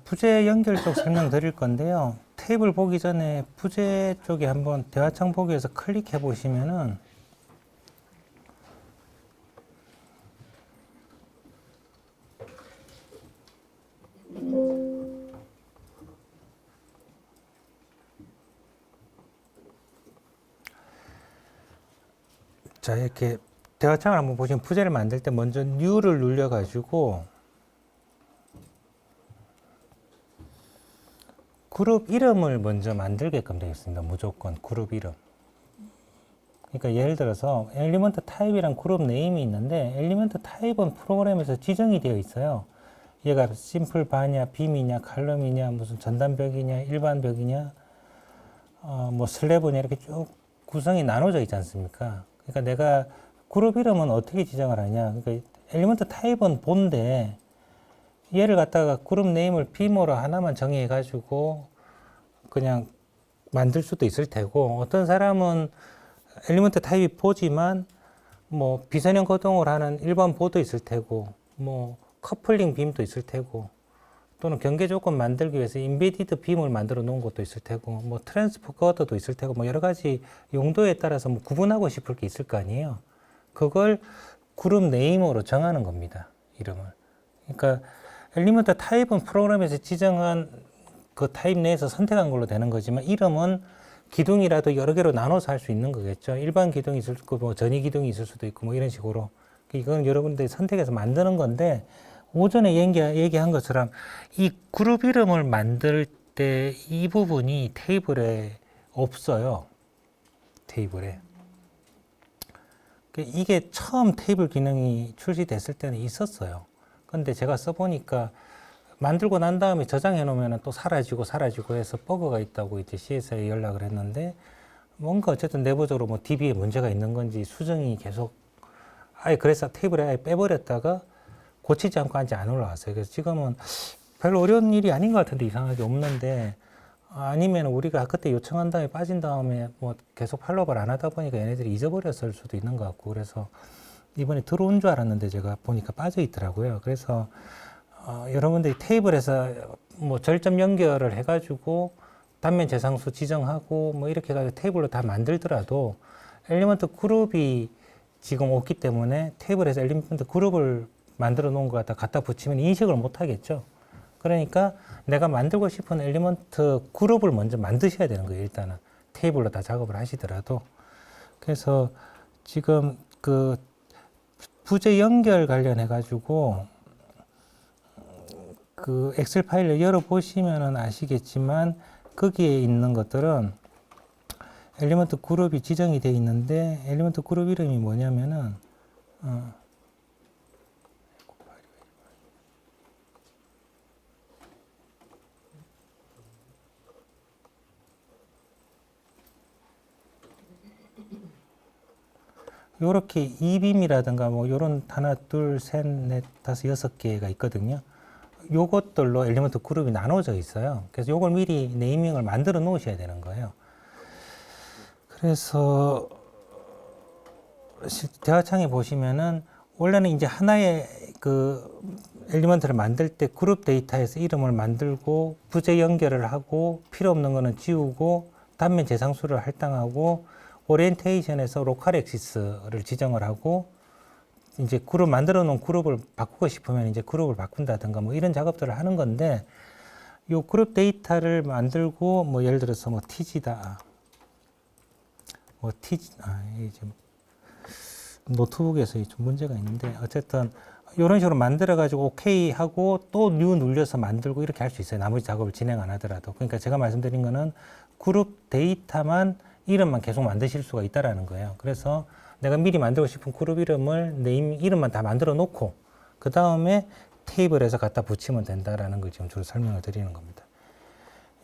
부재 연결 쪽 설명드릴 건데요. 테이블 보기 전에 부재 쪽에 한번 대화창 보기에서 클릭해 보시면은 자, 이렇게 대화창을 한번 보시면 부재를 만들 때 먼저 New를 눌러 가지고 그룹 이름을 먼저 만들게끔 되어 있습니다. 무조건 그룹 이름. 그러니까 예를 들어서 엘리먼트 타입이랑 그룹 네임이 있는데 엘리먼트 타입은 프로그램에서 지정이 되어 있어요. 얘가 심플 바냐, 빔이냐, 칼럼이냐, 무슨 전단벽이냐, 일반벽이냐, 뭐 슬래브냐 이렇게 쭉 구성이 나눠져 있지 않습니까? 그러니까 내가 그룹 이름은 어떻게 지정을 하냐? 그러니까 엘리먼트 타입은 본데 얘를 갖다가 그룹 네임을 빔으로 하나만 정의해 가지고 그냥 만들 수도 있을 테고, 어떤 사람은 엘리먼트 타입이 보지만 뭐 비선형 거동을 하는 일반 보도 있을 테고, 뭐 커플링 빔도 있을 테고, 또는 경계 조건 만들기 위해서 인베디드 빔을 만들어 놓은 것도 있을 테고, 뭐 트랜스퍼 거더도 있을 테고, 뭐 여러 가지 용도에 따라서 뭐 구분하고 싶을 게 있을 거 아니에요. 그걸 그룹 네임으로 정하는 겁니다. 이름을. 그러니까 엘리먼트 타입은 프로그램에서 지정한 그 타입 내에서 선택한 걸로 되는 거지만, 이름은 기둥이라도 여러 개로 나눠서 할 수 있는 거겠죠. 일반 기둥이 있을 거고, 뭐 전이 기둥이 있을 수도 있고, 뭐 이런 식으로. 이건 여러분들이 선택해서 만드는 건데, 오전에 얘기한 것처럼 이 그룹 이름을 만들 때 이 부분이 테이블에 없어요. 테이블에. 이게 처음 테이블 기능이 출시됐을 때는 있었어요. 근데 제가 써보니까 만들고 난 다음에 저장해 놓으면 또 사라지고 해서 버그가 있다고 이제 CS에 연락을 했는데, 뭔가 어쨌든 내부적으로 뭐 DB에 문제가 있는 건지 수정이 계속 그래서 테이블에 아예 빼버렸다가 고치지 않고 아직 안 올라왔어요. 그래서 지금은 별로 어려운 일이 아닌 것 같은데 이상하게 없는데, 아니면 우리가 그때 요청한 다음에 빠진 다음에 뭐 계속 팔로우를 안 하다 보니까 얘네들이 잊어버렸을 수도 있는 것 같고, 그래서 이번에 들어온 줄 알았는데 제가 보니까 빠져 있더라고요. 그래서 여러분들이 테이블에서 뭐 절점 연결을 해가지고 단면 재상수 지정하고 뭐 이렇게 해가지고 테이블로 다 만들더라도 엘리먼트 그룹이 지금 없기 때문에 테이블에서 엘리먼트 그룹을 만들어 놓은 거 갖다 붙이면 인식을 못 하겠죠. 그러니까 내가 만들고 싶은 엘리먼트 그룹을 먼저 만드셔야 되는 거예요. 일단은 테이블로 다 작업을 하시더라도. 그래서 지금 그 부재 연결 관련해 가지고 그 엑셀 파일을 열어 보시면은 아시겠지만, 거기에 있는 것들은 엘리먼트 그룹이 지정이 되어 있는데, 엘리먼트 그룹 이름이 뭐냐면은 요렇게 이빔이라든가 뭐 요런 하나 둘 셋 넷 다섯 여섯 개가 있거든요. 요것들로 엘리먼트 그룹이 나눠져 있어요. 그래서 요걸 미리 네이밍을 만들어 놓으셔야 되는 거예요. 그래서 대화창에 보시면은 원래는 이제 하나의 그 엘리먼트를 만들 때 그룹 데이터에서 이름을 만들고 부재 연결을 하고 필요 없는 거는 지우고 단면 재상수를 할당하고 오리엔테이션에서 로컬 액시스를 지정을 하고, 이제 그룹 만들어 놓은 그룹을 바꾸고 싶으면 이제 그룹을 바꾼다든가 뭐 이런 작업들을 하는 건데, 요 그룹 데이터를 만들고 뭐 예를 들어서 뭐 TG다, 뭐 TG, 이게 지금 노트북에서 좀 문제가 있는데, 어쨌든 이런 식으로 만들어 가지고 오케이 하고 또 뉴 눌려서 만들고 이렇게 할 수 있어요. 나머지 작업을 진행 안 하더라도. 그러니까 제가 말씀드린 거는 그룹 데이터만 이름만 계속 만드실 수가 있다라는 거예요. 그래서 내가 미리 만들고 싶은 그룹 이름을 네임 이름만 다 만들어 놓고 그 다음에 테이블에서 갖다 붙이면 된다라는 걸 지금 주로 설명을 드리는 겁니다.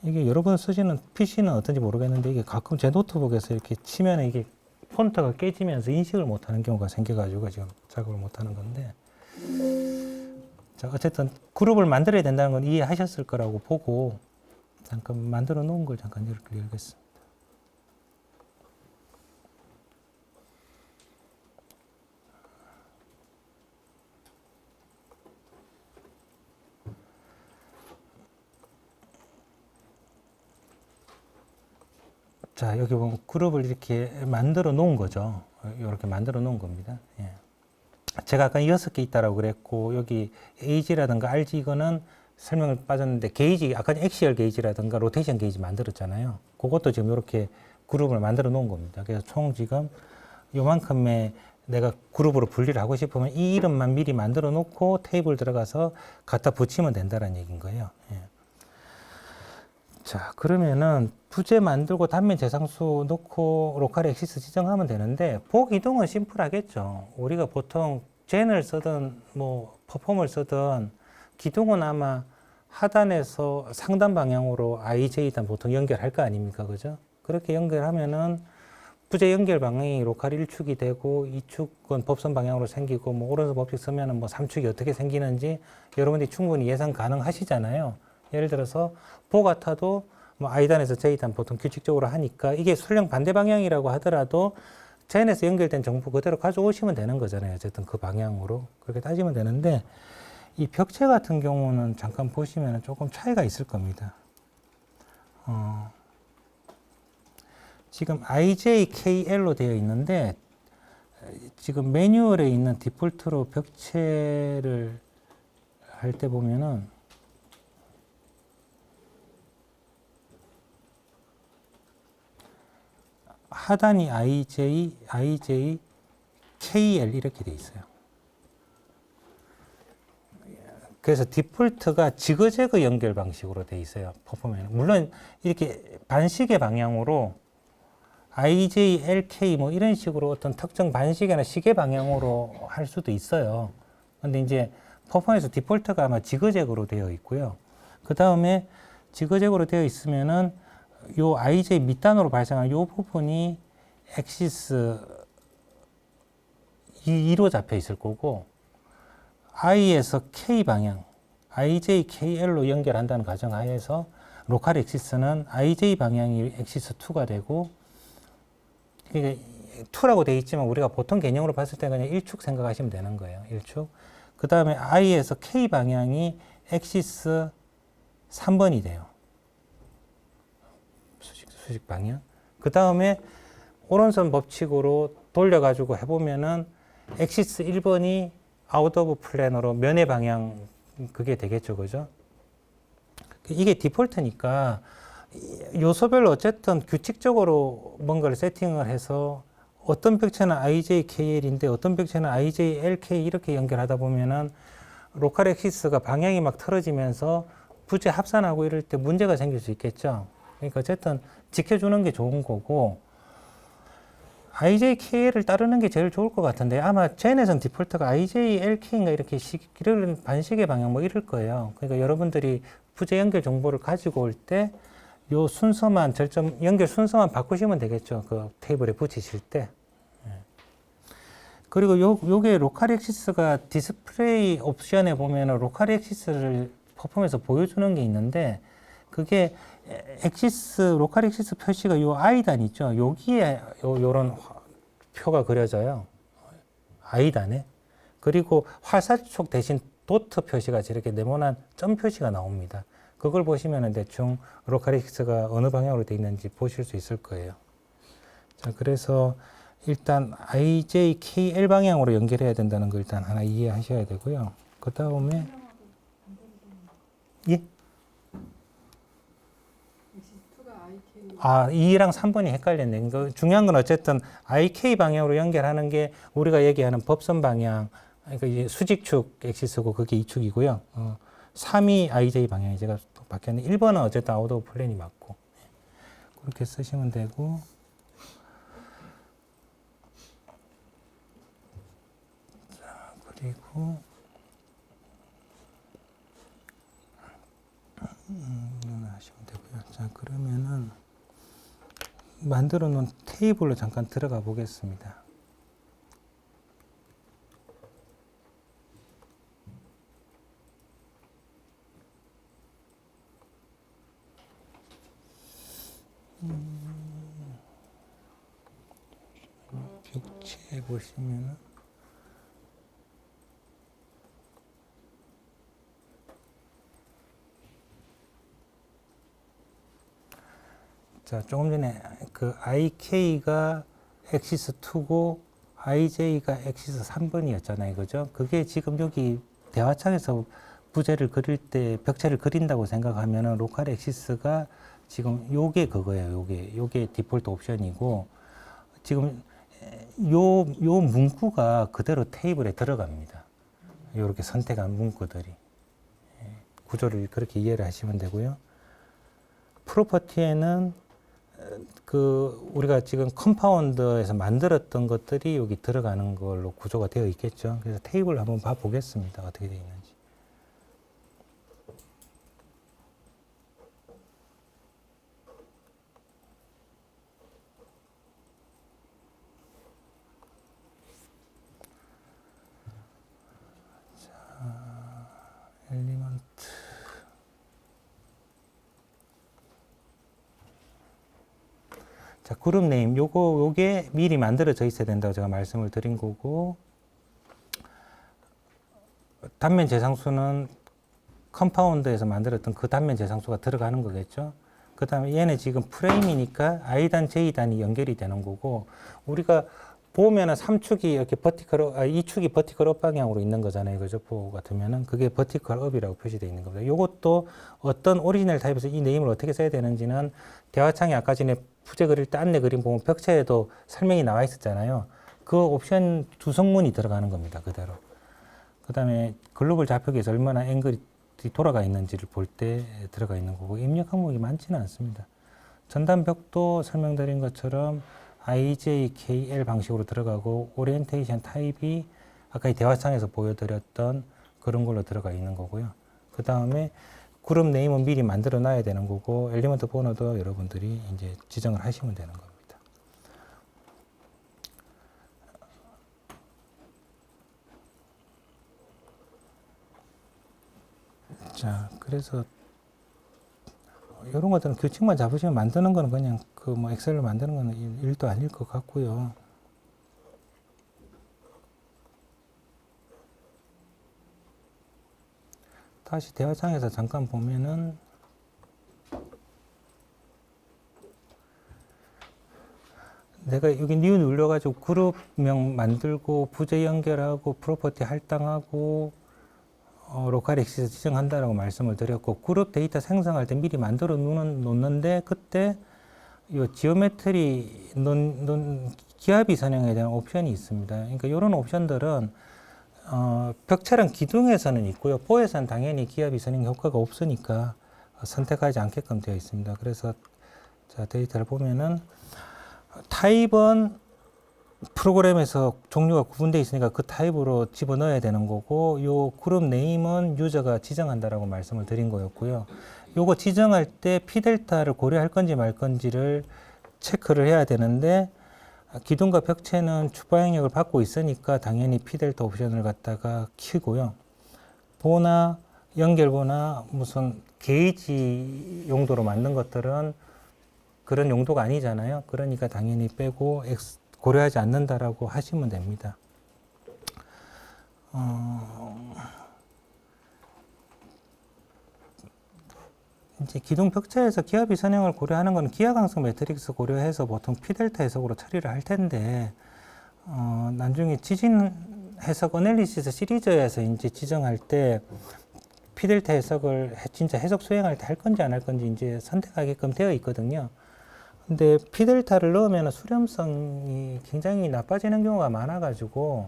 이게 여러분 쓰시는 PC는 어떤지 모르겠는데, 이게 가끔 제 노트북에서 이렇게 치면 이게 폰트가 깨지면서 인식을 못하는 경우가 생겨가지고 지금 작업을 못하는 건데, 자, 어쨌든 그룹을 만들어야 된다는 건 이해하셨을 거라고 보고 잠깐 만들어 놓은 걸 잠깐 이렇게 열겠습니다. 자, 여기 보면 그룹을 이렇게 만들어 놓은 거죠. 이렇게 만들어 놓은 겁니다. 예. 제가 아까 6개 있다라고 그랬고, 여기 AG라든가 RG 이거는 설명을 빠졌는데, 게이지, 아까 엑시얼 게이지라든가 로테이션 게이지 만들었잖아요. 그것도 지금 이렇게 그룹을 만들어 놓은 겁니다. 그래서 총 지금 요만큼의 내가 그룹으로 분리를 하고 싶으면 이 이름만 미리 만들어 놓고 테이블 들어가서 갖다 붙이면 된다는 얘기인 거예요. 예. 자, 그러면은 부재 만들고 단면 재상수 놓고 로컬 액시스 지정하면 되는데, 복 이동은 심플하겠죠. 우리가 보통 젠을 쓰든 뭐 퍼폼을 쓰든 기둥은 아마 하단에서 상단 방향으로 IJ단 보통 연결할 거 아닙니까? 그죠? 그렇게 연결하면은 부재 연결 방향이 로컬 1축이 되고 2축은 법선 방향으로 생기고 뭐 오른손 법칙 쓰면은 뭐 3축이 어떻게 생기는지 여러분들이 충분히 예상 가능하시잖아요. 예를 들어서 보 같아도 뭐 I단에서 J단 보통 규칙적으로 하니까 이게 술령 반대 방향이라고 하더라도 젠에서 연결된 정보 그대로 가져오시면 되는 거잖아요. 어쨌든 그 방향으로 그렇게 따지면 되는데, 이 벽체 같은 경우는 잠깐 보시면 조금 차이가 있을 겁니다. 지금 IJKL로 되어 있는데 지금 매뉴얼에 있는 디폴트로 벽체를 할 때 보면은 하단이 IJ, KL 이렇게 돼 있어요. 그래서 디폴트가 지그재그 연결 방식으로 돼 있어요. 퍼포먼스. 물론 이렇게 반시계 방향으로 IJ, LK 뭐 이런 식으로 어떤 특정 반시계나 시계 방향으로 할 수도 있어요. 근데 이제 퍼포먼스 디폴트가 아마 지그재그로 되어 있고요. 그 다음에 지그재그로 되어 있으면은 요 IJ 밑단으로 발생한 요 부분이 엑시스 2로 잡혀 있을 거고, I에서 K 방향, IJ, KL로 연결한다는 가정하에서 로컬 엑시스는 IJ 방향이 엑시스 2가 되고, 그러니까 2라고 되어 있지만 우리가 보통 개념으로 봤을 때 그냥 1축 생각하시면 되는 거예요. 1축. 그 다음에 I에서 K 방향이 엑시스 3번이 돼요. 수직 방향. 그 다음에 오른손 법칙으로 돌려가지고 해보면은 엑시스 1번이 아웃 오브 플랜으로 면의 방향 그게 되겠죠. 그죠? 이게 디폴트니까 요소별로 어쨌든 규칙적으로 뭔가를 세팅을 해서 어떤 벽체는 IJKL인데 어떤 벽체는 IJLK 이렇게 연결하다 보면은 로컬 엑시스가 방향이 막 틀어지면서 부재 합산하고 이럴 때 문제가 생길 수 있겠죠. 그러니까 어쨌든 지켜주는 게 좋은 거고, IJKL을 따르는 게 제일 좋을 것 같은데 아마 젠에선 디폴트가 IJLK인가 이렇게 이런 반시계 방향 뭐 이럴 거예요. 그러니까 여러분들이 부재 연결 정보를 가지고 올 때 요 순서만 연결 순서만 바꾸시면 되겠죠. 그 테이블에 붙이실 때. 그리고 요게 로컬 엑시스가 디스플레이 옵션에 보면은 로컬 엑시스를 퍼폼에서 보여주는 게 있는데, 그게 로컬 엑시스 표시가 요 I단 있죠. 여기에 요런 표가 그려져요. I단에. 그리고 화살촉 대신 도트 표시가 저렇게 네모난 점 표시가 나옵니다. 그걸 보시면 대충 로컬 엑시스가 어느 방향으로 되어 있는지 보실 수 있을 거예요. 자, 그래서 일단 IJKL 방향으로 연결해야 된다는 걸 일단 하나 이해하셔야 되고요. 그 다음에 예? 2랑 3번이 헷갈렸네. 중요한 건 어쨌든 IK 방향으로 연결하는 게 우리가 얘기하는 법선 방향, 그러니까 이제 수직축 엑시스고 그게 2축이고요. 3이 IJ 방향이 제가 또 바뀌었는데 1번은 어쨌든 아웃 오브 플랜이 맞고, 그렇게 쓰시면 되고, 자, 그리고 하시면 되고요. 자, 그러면은 만들어 놓은 테이블로 잠깐 들어가 보겠습니다. 벽체 보시면은 자, 조금 전에 그 IK가 엑시스 2고 IJ가 엑시스 3번이었잖아요. 그죠? 그게 지금 여기 대화창에서 부재를 그릴 때 벽체를 그린다고 생각하면은 로컬 엑시스가 지금 요게 그거예요. 요게 디폴트 옵션이고 지금 요 문구가 그대로 테이블에 들어갑니다. 요렇게 선택한 문구들이. 구조를 그렇게 이해를 하시면 되고요. 프로퍼티에는 그 우리가 지금 컴파운드에서 만들었던 것들이 여기 들어가는 걸로 구조가 되어 있겠죠. 그래서 테이블을 한번 봐 보겠습니다. 어떻게 되어 있는지. 엘리먼트. 자, 그룹 네임 요게 미리 만들어져 있어야 된다고 제가 말씀을 드린 거고, 단면 재상수는 컴파운드에서 만들었던 그 단면 재상수가 들어가는 거겠죠. 그 다음에 얘는 지금 프레임이니까 I단, J단이 연결이 되는 거고, 우리가 보면은 3축이 이렇게 버티컬, 2축이 버티컬 업 방향으로 있는 거잖아요. 그죠? 보 같으면은 그게 버티컬 업이라고 표시되어 있는 겁니다. 요것도 어떤 오리지널 타입에서 이 네임을 어떻게 써야 되는지는 대화창에 아까 전에 부재 그릴 때 안내 그림 보면 벽체에도 설명이 나와 있었잖아요. 그 옵션 두 성문이 들어가는 겁니다. 그대로. 그 다음에 글로벌 좌표기에서 얼마나 앵글이 돌아가 있는지를 볼 때 들어가 있는 거고, 입력 항목이 많지는 않습니다. 전단벽도 설명드린 것처럼 IJKL 방식으로 들어가고, 오리엔테이션 타입이 아까 이 대화창에서 보여드렸던 그런 걸로 들어가 있는 거고요. 그 다음에 그룹 네임은 미리 만들어 놔야 되는 거고, 엘리먼트 번호도 여러분들이 이제 지정을 하시면 되는 겁니다. 자, 그래서 이런 것들은 규칙만 잡으시면 만드는 거는 그냥 그 뭐 엑셀로 만드는 거는 일도 아닐 것 같고요. 다시 대화창에서 잠깐 보면은 내가 여기 new 눌러가지고 그룹명 만들고 부재 연결하고 프로퍼티 할당하고 로컬 엑시스 지정한다라고 말씀을 드렸고, 그룹 데이터 생성할 때 미리 만들어 놓는데 그때 이 지오메트리 기압이 선형에 대한 옵션이 있습니다. 그러니까 이런 옵션들은 벽체랑 기둥에서는 있고요. 보에서는 당연히 기압이 선형 효과가 없으니까 선택하지 않게끔 되어 있습니다. 그래서 자, 데이터를 보면은 타입은 프로그램에서 종류가 구분되어 있으니까 그 타입으로 집어넣어야 되는 거고, 요 그룹 네임은 유저가 지정한다라고 말씀을 드린 거였고요. 요거 지정할 때 P델타를 고려할 건지 말 건지를 체크를 해야 되는데, 기둥과 벽체는 추가 영역을 받고 있으니까 당연히 P델타 옵션을 갖다가 키고요. 보나 연결보나 무슨 게이지 용도로 만든 것들은 그런 용도가 아니잖아요. 그러니까 당연히 빼고 고려하지 않는다라고 하시면 됩니다. 이제 기둥 벽체에서 기압이 선형을 고려하는 건 기하 강성 매트릭스 고려해서 보통 P델타 해석으로 처리를 할 텐데, 나중에 지진 해석 어널리시스 시리즈에서 이제 지정할 때 P델타 해석을 진짜 해석 수행할 때 할 건지 안 할 건지 이제 선택하게끔 되어 있거든요. 근데 P델타를 넣으면 수렴성이 굉장히 나빠지는 경우가 많아가지고,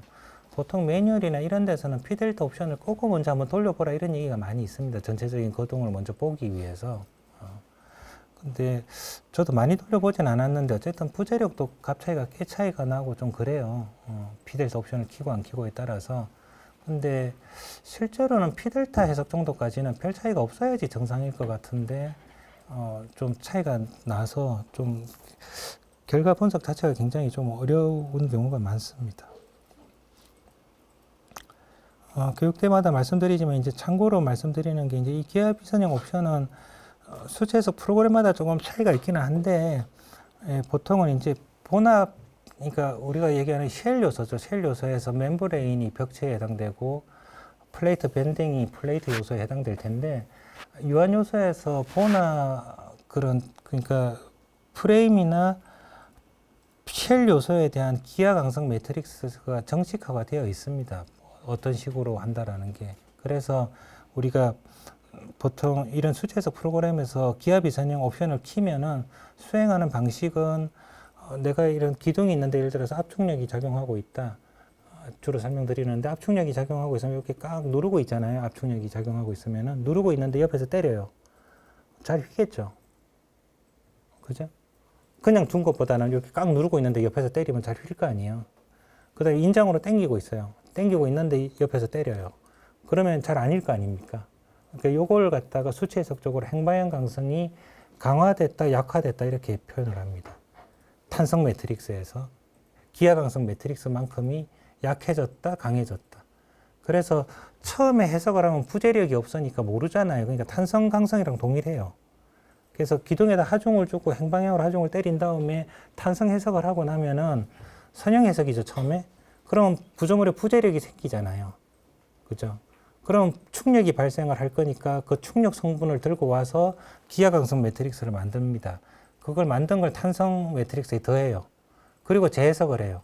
보통 매뉴얼이나 이런 데서는 P델타 옵션을 끄고 먼저 한번 돌려보라 이런 얘기가 많이 있습니다. 전체적인 거동을 먼저 보기 위해서. 근데 저도 많이 돌려보진 않았는데 어쨌든 부재력도 값 차이가 꽤 차이가 나고 좀 그래요. P델타 옵션을 키고 안 키고에 따라서. 근데 실제로는 P델타 해석 정도까지는 별 차이가 없어야지 정상일 것 같은데, 좀 차이가 나서 좀 결과 분석 자체가 굉장히 좀 어려운 경우가 많습니다. 교육 때마다 말씀드리지만 이제 참고로 말씀드리는 게, 이제 이 기압 선형 옵션은 수치 해석 프로그램마다 조금 차이가 있기는 한데, 보통은 이제 본압, 그러니까 우리가 얘기하는 쉘 요소죠. 쉘 요소에서 멤브레인이 벽체에 해당되고 플레이트 밴딩이 플레이트 요소에 해당될 텐데, 유한 요소에서 보나 그러니까 프레임이나 쉘 요소에 대한 기하 강성 매트릭스가 정식화가 되어 있습니다. 어떤 식으로 한다라는 게. 그래서 우리가 보통 이런 수제적 프로그램에서 기하 비선형 옵션을 키면은 수행하는 방식은 내가 이런 기둥이 있는데 예를 들어서 압축력이 작용하고 있다. 주로 설명드리는데 압축력이 작용하고 있으면 이렇게 꽉 누르고 있잖아요. 압축력이 작용하고 있으면은 누르고 있는데 옆에서 때려요. 잘 휘겠죠. 그죠? 그냥 둔 것보다는 이렇게 꽉 누르고 있는데 옆에서 때리면 잘 휠 거 아니에요. 그 다음에 인장으로 당기고 있어요. 당기고 있는데 옆에서 때려요. 그러면 잘 아닐 거 아닙니까? 그러니까 요걸 갖다가 수치 해석적으로 행방향 강성이 강화됐다, 약화됐다 이렇게 표현을 합니다. 탄성 매트릭스에서 기하 강성 매트릭스만큼이 약해졌다, 강해졌다. 그래서 처음에 해석을 하면 부재력이 없으니까 모르잖아요. 그러니까 탄성 강성이랑 동일해요. 그래서 기둥에다 하중을 주고 행방향으로 하중을 때린 다음에 탄성 해석을 하고 나면은 선형 해석이죠, 처음에. 그럼 구조물에 부재력이 생기잖아요. 그죠? 그럼 축력이 발생을 할 거니까 그 축력 성분을 들고 와서 기하 강성 매트릭스를 만듭니다. 그걸 만든 걸 탄성 매트릭스에 더해요. 그리고 재해석을 해요.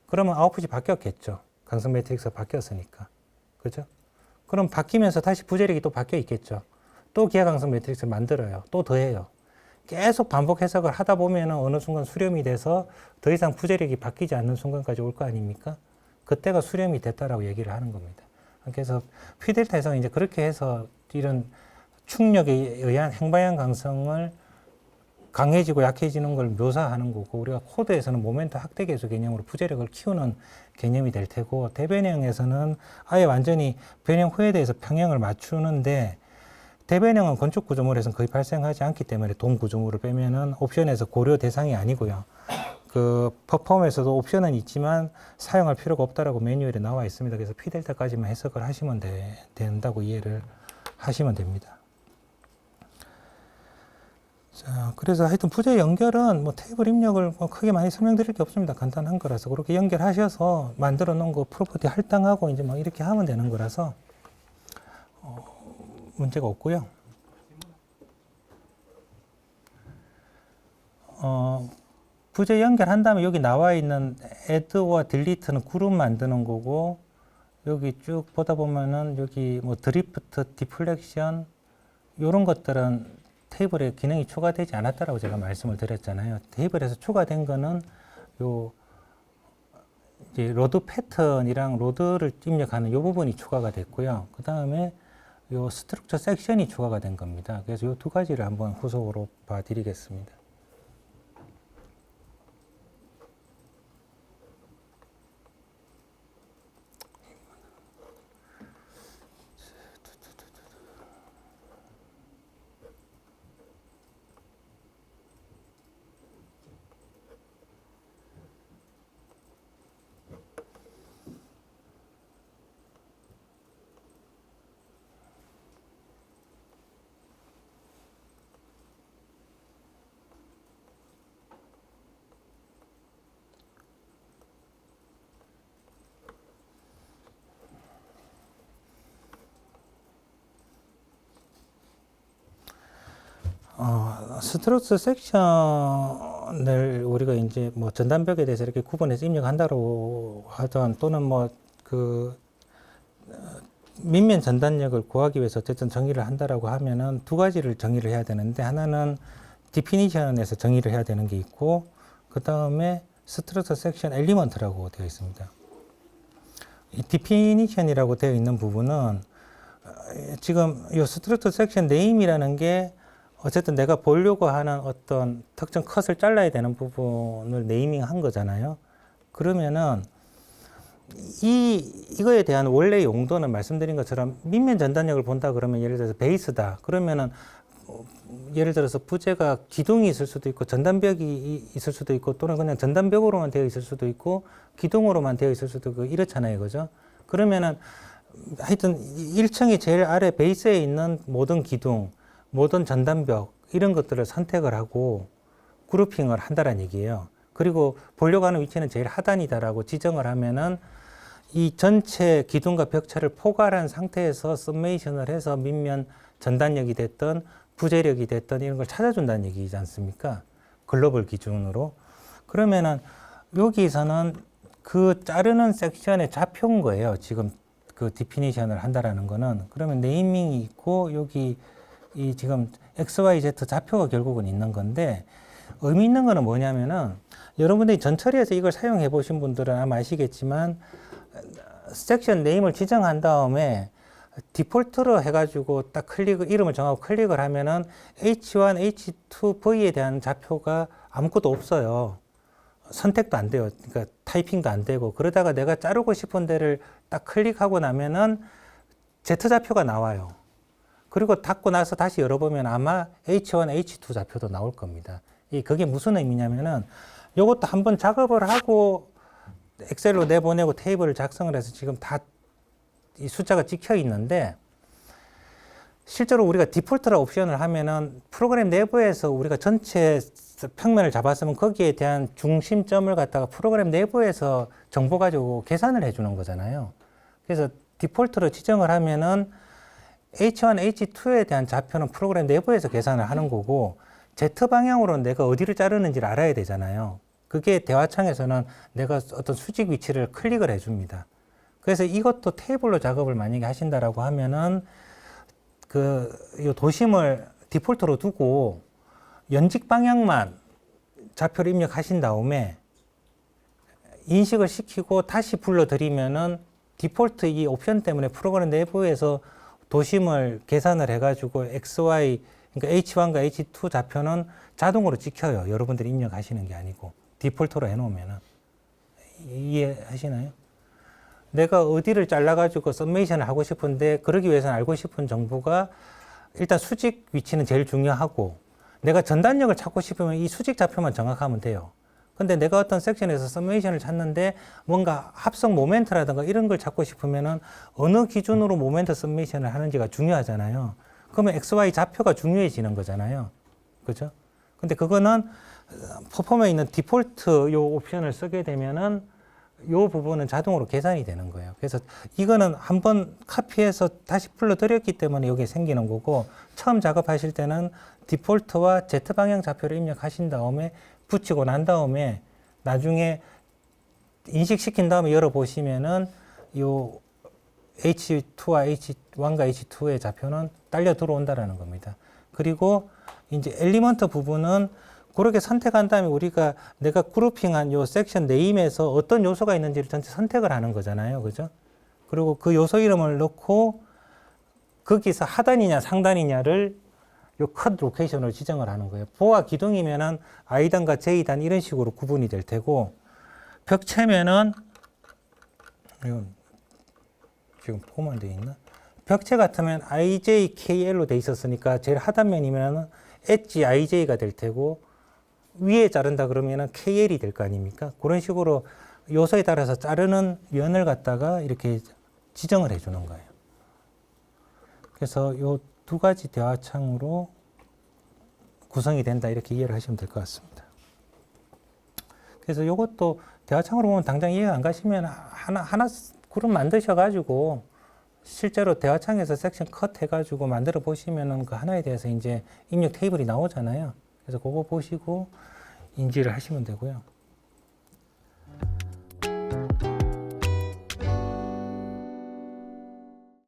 그러면 아웃풋이 바뀌었겠죠. 강성 매트릭스가 바뀌었으니까. 그죠? 그럼 바뀌면서 다시 부재력이 또 바뀌어 있겠죠. 또 기하 강성 매트릭스를 만들어요. 또 더해요. 계속 반복 해석을 하다 보면 어느 순간 수렴이 돼서 더 이상 부재력이 바뀌지 않는 순간까지 올 거 아닙니까? 그때가 수렴이 됐다라고 얘기를 하는 겁니다. 그래서 피델타 해석은 이제 그렇게 해서 이런 축력에 의한 행방향 강성을 강해지고 약해지는 걸 묘사하는 거고, 우리가 코드에서는 모멘트 확대 계수 개념으로 부재력을 키우는 개념이 될 테고, 대변형에서는 아예 완전히 변형 후에 대해서 평형을 맞추는데, 대변형은 건축 구조물에서는 거의 발생하지 않기 때문에 돔 구조물을 빼면은 옵션에서 고려 대상이 아니고요. 그 퍼폼에서도 옵션은 있지만 사용할 필요가 없다라고 매뉴얼에 나와 있습니다. 그래서 P델타까지만 해석을 하시면 된다고 이해를 하시면 됩니다. 자, 그래서 하여튼 부재 연결은 뭐 테이블 입력을 뭐 크게 많이 설명드릴 게 없습니다. 간단한 거라서 그렇게 연결하셔서 만들어 놓은 거 프로퍼티 할당하고 이제 막 이렇게 하면 되는 거라서 문제가 없고요. 부재 연결한 다음에 여기 나와 있는 add와 delete는 그룹 만드는 거고, 여기 쭉 보다 보면은 여기 뭐 드리프트, 디플렉션 이런 것들은 테이블에 기능이 추가되지 않았다라고 제가 말씀을 드렸잖아요. 테이블에서 추가된 거는 요 이제 로드 패턴이랑 로드를 입력하는 이 부분이 추가가 됐고요. 그 다음에 요 스트럭처 섹션이 추가가 된 겁니다. 그래서 이 두 가지를 한번 후속으로 봐드리겠습니다. 스트럭처 섹션을 우리가 이제 뭐 전단벽에 대해서 이렇게 구분해서 입력한다고 하던, 또는 뭐 그 밑면 전단력을 구하기 위해서 어쨌든 정의를 한다라고 하면은 두 가지를 정의를 해야 되는데, 하나는 디피니션에서 정의를 해야 되는 게 있고, 그 다음에 스트럭처 섹션 엘리먼트라고 되어 있습니다. 이 디피니션이라고 되어 있는 부분은 지금 이 스트럭처 섹션 네임이라는 게 어쨌든 내가 보려고 하는 어떤 특정 컷을 잘라야 되는 부분을 네이밍 한 거잖아요. 그러면은 이거에 대한 원래 용도는 말씀드린 것처럼 밑면 전단력을 본다 그러면 예를 들어서 베이스다. 그러면은 예를 들어서 부재가 기둥이 있을 수도 있고 전단벽이 있을 수도 있고, 또는 그냥 전단벽으로만 되어 있을 수도 있고 기둥으로만 되어 있을 수도 있고 이렇잖아요. 그죠? 그러면은 하여튼 1층이 제일 아래 베이스에 있는 모든 기둥, 모든 전단벽 이런 것들을 선택을 하고 그룹핑을 한다는 얘기예요. 그리고 보려고 하는 위치는 제일 하단이다라고 지정을 하면은 이 전체 기둥과 벽체를 포괄한 상태에서 서메이션을 해서 밑면 전단력이 됐든 부재력이 됐든 이런 걸 찾아준다는 얘기지 않습니까? 글로벌 기준으로. 그러면은 여기서는 그 자르는 섹션의 좌표인 거예요. 지금 그 디피니션을 한다라는 거는. 그러면 네이밍이 있고 여기 이 지금 XYZ 좌표가 결국은 있는 건데, 의미 있는 거는 뭐냐면은 여러분들이 전처리에서 이걸 사용해 보신 분들은 아마 아시겠지만 섹션 네임을 지정한 다음에 디폴트로 해가지고 딱 이름을 정하고 클릭을 하면은 H1, H2, V에 대한 좌표가 아무것도 없어요. 선택도 안 돼요. 그러니까 타이핑도 안 되고. 그러다가 내가 자르고 싶은 데를 딱 클릭하고 나면은 Z 좌표가 나와요. 그리고 닫고 나서 다시 열어보면 아마 H1, H2 좌표도 나올 겁니다. 그게 무슨 의미냐면은 요것도 한번 작업을 하고 엑셀로 내보내고 테이블을 작성을 해서 지금 다 이 숫자가 찍혀 있는데, 실제로 우리가 디폴트라 옵션을 하면은 프로그램 내부에서 우리가 전체 평면을 잡았으면 거기에 대한 중심점을 갖다가 프로그램 내부에서 정보 가지고 계산을 해주는 거잖아요. 그래서 디폴트로 지정을 하면은 H1, H2에 대한 좌표는 프로그램 내부에서 계산을 하는 거고, Z 방향으로는 내가 어디를 자르는지를 알아야 되잖아요. 그게 대화창에서는 내가 어떤 수직 위치를 클릭을 해줍니다. 그래서 이것도 테이블로 작업을 만약에 하신다라고 하면은 이 도심을 디폴트로 두고 연직 방향만 좌표를 입력하신 다음에 인식을 시키고 다시 불러드리면은 디폴트 이 옵션 때문에 프로그램 내부에서 도심을 계산을 해가지고 XY, 그러니까 H1과 H2 좌표는 자동으로 찍혀요. 여러분들이 입력하시는 게 아니고 디폴트로 해놓으면은. 이해하시나요? 내가 어디를 잘라가지고 서메이션을 하고 싶은데 그러기 위해서는 알고 싶은 정보가 일단 수직 위치는 제일 중요하고, 내가 전단력을 찾고 싶으면 이 수직 좌표만 정확하면 돼요. 근데 내가 어떤 섹션에서 서메이션을 찾는데 뭔가 합성 모멘트라든가 이런 걸 찾고 싶으면은 어느 기준으로 모멘트 서메이션을 하는지가 중요하잖아요. 그러면 XY 좌표가 중요해지는 거잖아요. 그죠? 근데 그거는 퍼폼에 있는 디폴트 요 옵션을 쓰게 되면은 요 부분은 자동으로 계산이 되는 거예요. 그래서 이거는 한번 카피해서 다시 불러드렸기 때문에 이게 생기는 거고, 처음 작업하실 때는 디폴트와 Z 방향 좌표를 입력하신 다음에 붙이고 난 다음에 나중에 인식시킨 다음에 열어보시면은 요 H2와 H1과 H2의 좌표는 딸려 들어온다라는 겁니다. 그리고 이제 엘리먼트 부분은 그렇게 선택한 다음에 우리가 내가 그룹핑한 요 섹션 네임에서 어떤 요소가 있는지를 전체 선택을 하는 거잖아요. 그죠? 그리고 그 요소 이름을 넣고 거기서 하단이냐 상단이냐를 요 컷 로케이션으로 지정을 하는 거예요. 보아 기둥이면은 I단과 J단 이런 식으로 구분이 될 테고, 벽체면은 이건 지금 포만 돼 있나? 벽체 같으면 IJKL로 돼 있었으니까 제일 하단면이면은 엣지 IJ가 될 테고, 위에 자른다 그러면은 KL이 될 거 아닙니까? 그런 식으로 요소에 따라서 자르는 면을 갖다가 이렇게 지정을 해 주는 거예요. 그래서 요 두 가지 대화창으로 구성이 된다, 이렇게 이해를 하시면 될 것 같습니다. 그래서 요것도 대화창으로 보면 당장 이해가 안 가시면 하나 그룹 만드셔가지고 실제로 대화창에서 섹션 컷 해가지고 만들어 보시면은 그 하나에 대해서 이제 입력 테이블이 나오잖아요. 그래서 그거 보시고 인지를 하시면 되고요.